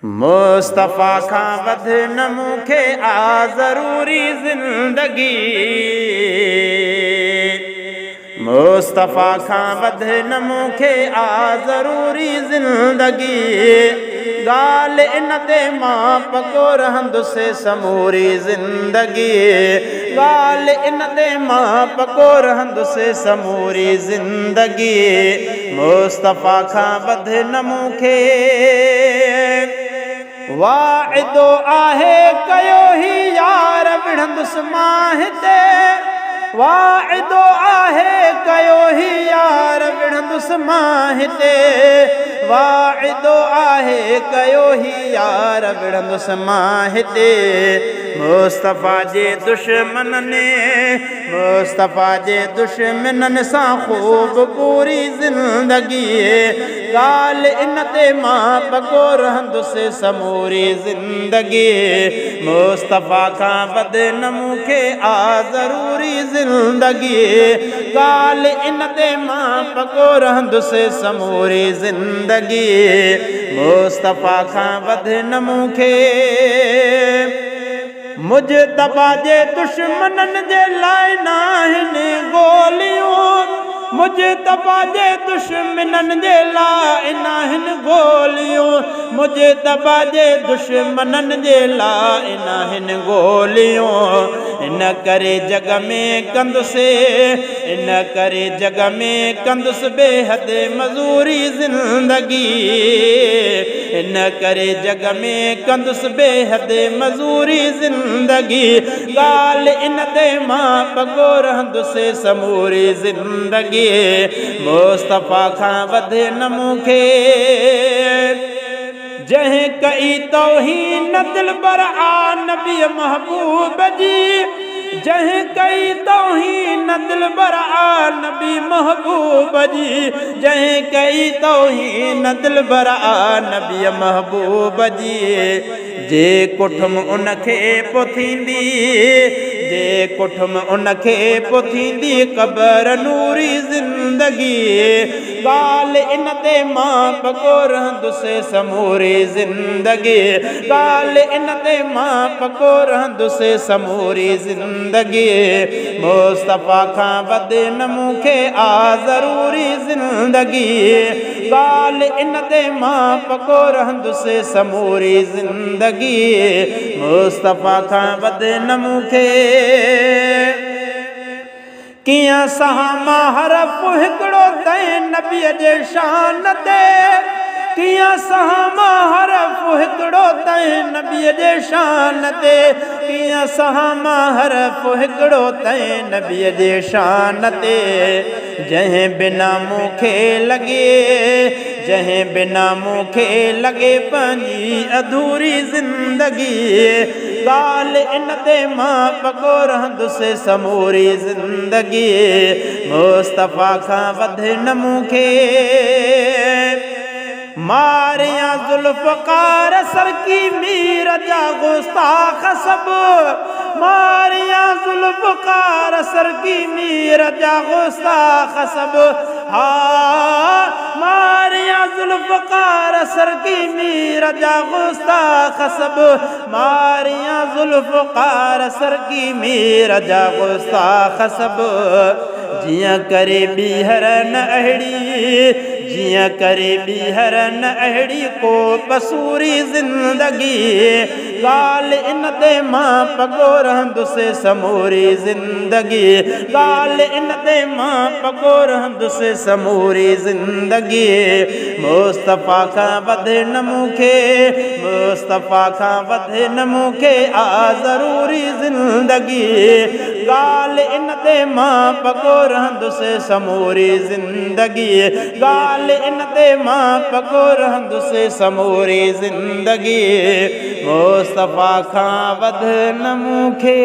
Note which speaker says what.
Speaker 1: मुस्तफ़ा खां वध न मूंखे आ ज़रूरी ज़िंदगी। मुस्तफ़ा खां वध न मूंखे आ ज़रूरी ज़िंदगी। ॻाल्हि इन ते मां पको रहंदुसि समूरी ज़िंदगी। ॻाल्हि इन ते मां पको रहंदुसि समूरी ज़िंदगी। मुस्तफ़ा खां वध न मूंखे वाइदो आहे कयो ही यार विढ़ंदुसि मां हिते। वाइदो आहे कयो ही यार विढ़ंदुसि मां हिते। वाइदो आहे कयो ही यार विढ़ंदुसि मां हिते। मुस्तफ़ा जे दुश्मननि मुस्तफ़ा जे दुश्मननि सां ख़ूब पूरी ज़िंदगी। ॻाल्हि इन ते मां पको रहंदुसि समूरी ज़िंदगी। मुस्तफ़ा खां वध न मूंखे आ ज़रूरी ज़िंदगी। ॻाल्हि इन ते मां पको रहंदुसि समूरी ज़िंदगी। मुस्तफ़ा खां वध न मूंखे मुजतबा जे दुश्मननि जे लाइ नाहिनि गोलियूं। मुजतबा जे दुश्मननि जे लाइ नाहिनि गोलियूं। मुजतबा जे दुश्मननि जे लाइ नाहिनि गोलियूं। इन करे जग में कंदुसि इन करे जग में कंदुसि बेहद मज़ूरी ज़िंदगी। इन करे जग में कंदुसि बेहद मज़ूरी ज़िंदगी। ॻाल्हि इन ते मां पको रहंदुसि समूरी ज़िंदगी। मुस्तफ़ा खां वध न मूंखे जंहिं कई तौहीन दिलबर आ नबी महबूब जी। जंहिं कई तौहीन दिलबर आ नबी महबूब जी। जंहिं कई तौहीन दिलबर आ नबी महबूब जी। जे कुठुम उनखे पोथींदी जे कुठुम उनखे पोथींदी क़बर नूरी ज़िंदगी। ॻाल्हि इन ते मां पको रहंदुसि समूरी ज़िंदगी। ॻाल्हि इन ते मां पको रहंदुसि समूरी ज़िंदगी। मुस्तफ़ा खां वध न मूंखे आ ज़रूरी ज़िंदगी। ॻाल्हि इन ते मां पको रहंदुसि समूरी ज़िंदगी। मुस्तफ़ा खां वध न मूंखे कीअं सहा मां हरफ़ हिकिड़ो तंहिं नबीअ जे शान ते। कीअं सहा मां हरफ़ हिकिड़ो तंहिं नबीअ जे शान ते। कीअं सहा मां हरफ़ हिकिड़ो तंहिं नबीअ जे शान ते। जंहिं बिना मूंखे लॻे जंहिं बिना मूंखे लॻे पंहिंजी अधूरी ज़िंदगी। ॻाल्हि इन ते मां पको रहंदुसि समूरी ज़िंदगी। मुस्तफ़ा खां वध न मूंखे मारियां ज़ुल्फ़कार सरकी मीर जा गुस्ताख़ सभु। मारियां ज़ुल्फ़कार सरकी मीर जा गुस्ताख़ सभु। हा मारियां ज़ुल्फ़कार सरकी मीर जा गुस्ताख़ सभु। मारियां ज़ुल्फ़कार सरकी मीर जा गुस्ताख़ सभु। जियां करे ॿीहर न अहिड़ी जियां करे ॿीहर न अहिड़ी को कसूरी ज़िंदगी। ॻाल्हि इन ते मां पको रहंदुसि समूरी ज़िंदगी। ॻाल्हि इन ते मां पको रहंदुसि समूरी ज़िंदगी। मुस्तफ़ा खां वध न मूंखे मुस्तफ़ा खां वध न मूंखे आ ज़रूरी ज़िंदगी। ॻाल्हि इन ते मां पको रहंदुसि समूरी ज़िंदगी। ॻाल्हि इन ते मां पको रहंदुसि समूरी ज़िंदगी। मुस्तफ़ा खां वध न मूंखे